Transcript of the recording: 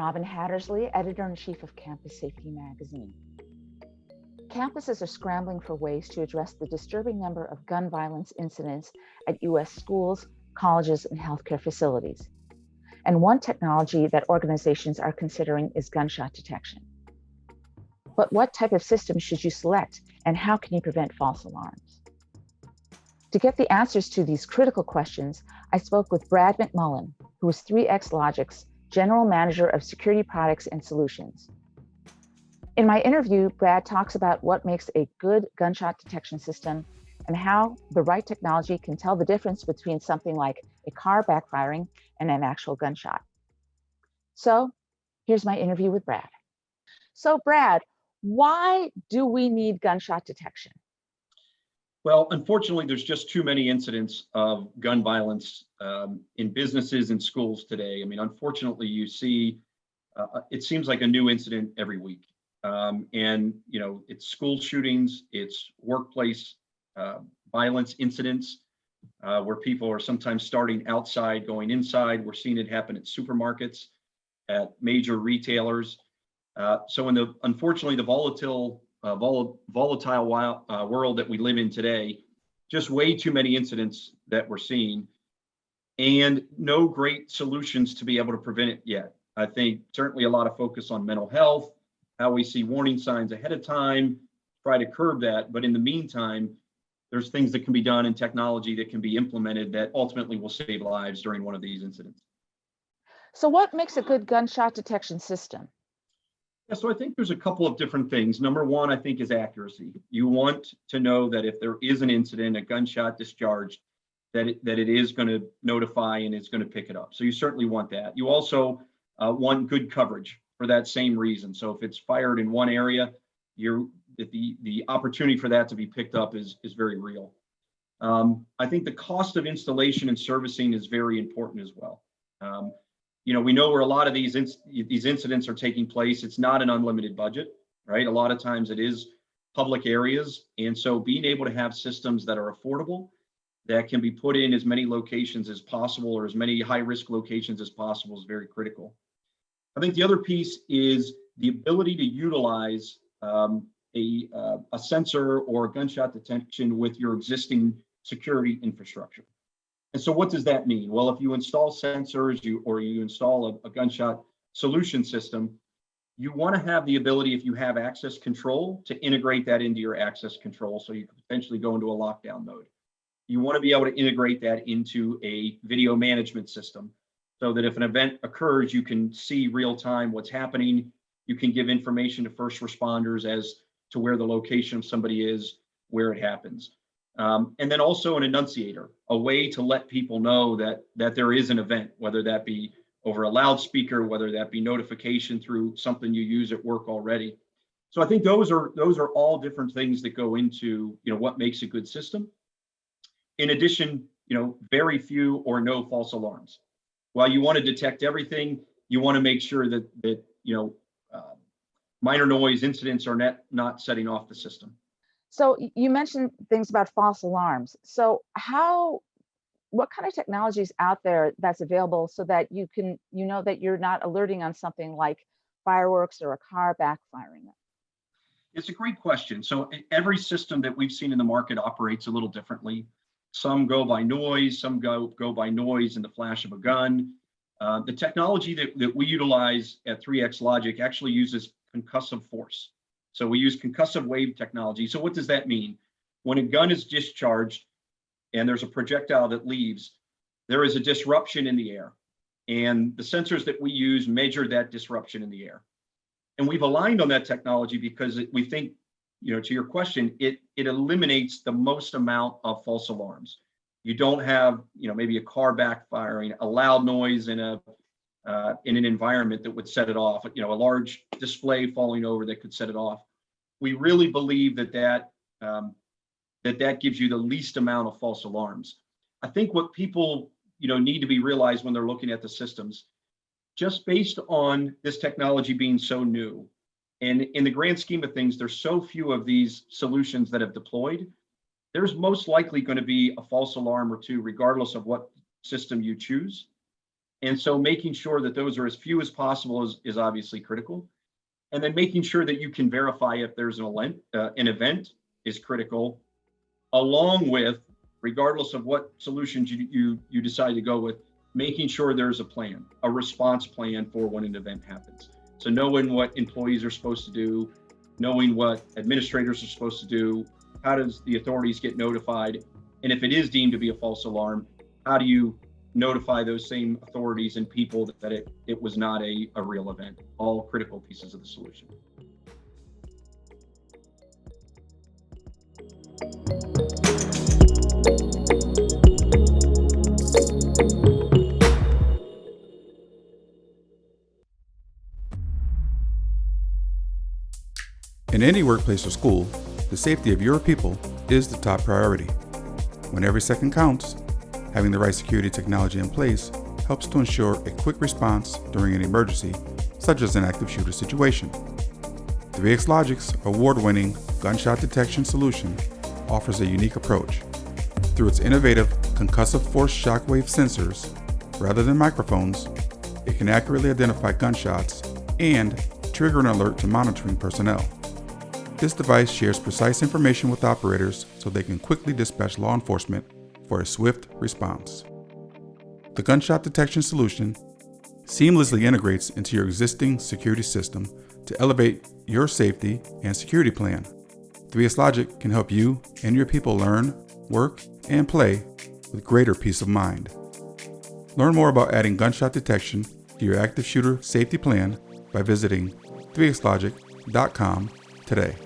Robin Hattersley, editor-in-chief of Campus Safety magazine. Campuses are scrambling for ways to address the disturbing number of gun violence incidents at U.S. schools, colleges, and healthcare facilities. And one technology that organizations are considering is gunshot detection. But what type of system should you select, and how can you prevent false alarms? To get the answers to these critical questions, I spoke with Brad McMullen, who is 3X Logic's General Manager of Security Products and Solutions. In my interview, Brad talks about what makes a good gunshot detection system and how the right technology can tell the difference between something like a car backfiring and an actual gunshot. So here's my interview with Brad. So Brad, why do we need gunshot detection? Well, unfortunately, there's just too many incidents of gun violence in businesses and schools today. I mean, unfortunately, you see, it seems like a new incident every week. And, you know, it's school shootings, it's workplace violence incidents where people are sometimes starting outside, going inside. We're seeing it happen at supermarkets, at major retailers. So unfortunately, the volatile world that we live in today, just way too many incidents that we're seeing and no great solutions to be able to prevent it yet. I think certainly a lot of focus on mental health, how we see warning signs ahead of time, try to curb that. But in the meantime, there's things that can be done and technology that can be implemented that ultimately will save lives during one of these incidents. So what makes a good gunshot detection system? Yeah, so I think there's a couple of different things. Number one, I think, is accuracy. You want to know that if there is an incident, a gunshot discharged, that it is going to notify and it's going to pick it up. So you certainly want that. You also want good coverage for that same reason. So if it's fired in one area, the opportunity for that to be picked up is very real. I think the cost of installation and servicing is very important as well. You know, we know where a lot of these incidents are taking place. It's not an unlimited budget, right? A lot of times it is public areas. And so being able to have systems that are affordable, that can be put in as many locations as possible or as many high-risk locations as possible is very critical. I think the other piece is the ability to utilize a sensor or a gunshot detection with your existing security infrastructure. And so what does that mean? Well, if you install sensors or you install a gunshot solution system, you want to have the ability, if you have access control, to integrate that into your access control so you can potentially go into a lockdown mode. You want to be able to integrate that into a video management system so that if an event occurs, you can see real time what's happening. You can give information to first responders as to where the location of somebody is, where it happens. And then also an annunciator, a way to let people know that there is an event, whether that be over a loudspeaker, whether that be notification through something you use at work already. So I think those are all different things that go into, you know, what makes a good system. In addition, you know, very few or no false alarms. While you want to detect everything, you want to make sure that you know, minor noise incidents are not setting off the system. So you mentioned things about false alarms. So what kind of technology is out there that's available so that you know that you're not alerting on something like fireworks or a car backfiring? It's a great question. So every system that we've seen in the market operates a little differently. Some go by noise, some go by noise and the flash of a gun. The technology that we utilize at 3X Logic actually uses concussive force. So we use concussive wave technology. So what does that mean? When a gun is discharged and there's a projectile that leaves, there is a disruption in the air. And the sensors that we use measure that disruption in the air. And we've aligned on that technology because we think, you know, to your question, it eliminates the most amount of false alarms. You don't have, you know, maybe a car backfiring, a loud noise in an environment that would set it off, you know, a large display falling over that could set it off. We really believe that gives you the least amount of false alarms. I think what people, you know, need to be realized when they're looking at the systems, just based on this technology being so new, and in the grand scheme of things, there's so few of these solutions that have deployed, there's most likely going to be a false alarm or two, regardless of what system you choose. And so making sure that those are as few as possible is obviously critical. And then making sure that you can verify if there's an event is critical, along with, regardless of what solutions you decide to go with, making sure there's a plan, a response plan for when an event happens. So knowing what employees are supposed to do, knowing what administrators are supposed to do, how does the authorities get notified? And if it is deemed to be a false alarm, how do you notify those same authorities and people that it was not a real event? All critical pieces of the solution. In any workplace or school, the safety of your people is the top priority. When every second counts, having the right security technology in place helps to ensure a quick response during an emergency, such as an active shooter situation. 3X Logic's award-winning gunshot detection solution offers a unique approach. Through its innovative concussive force shockwave sensors, rather than microphones, it can accurately identify gunshots and trigger an alert to monitoring personnel. This device shares precise information with operators so they can quickly dispatch law enforcement for a swift response. The gunshot detection solution seamlessly integrates into your existing security system to elevate your safety and security plan. 3S Logic can help you and your people learn, work, and play with greater peace of mind. Learn more about adding gunshot detection to your active shooter safety plan by visiting 3xlogic.com today.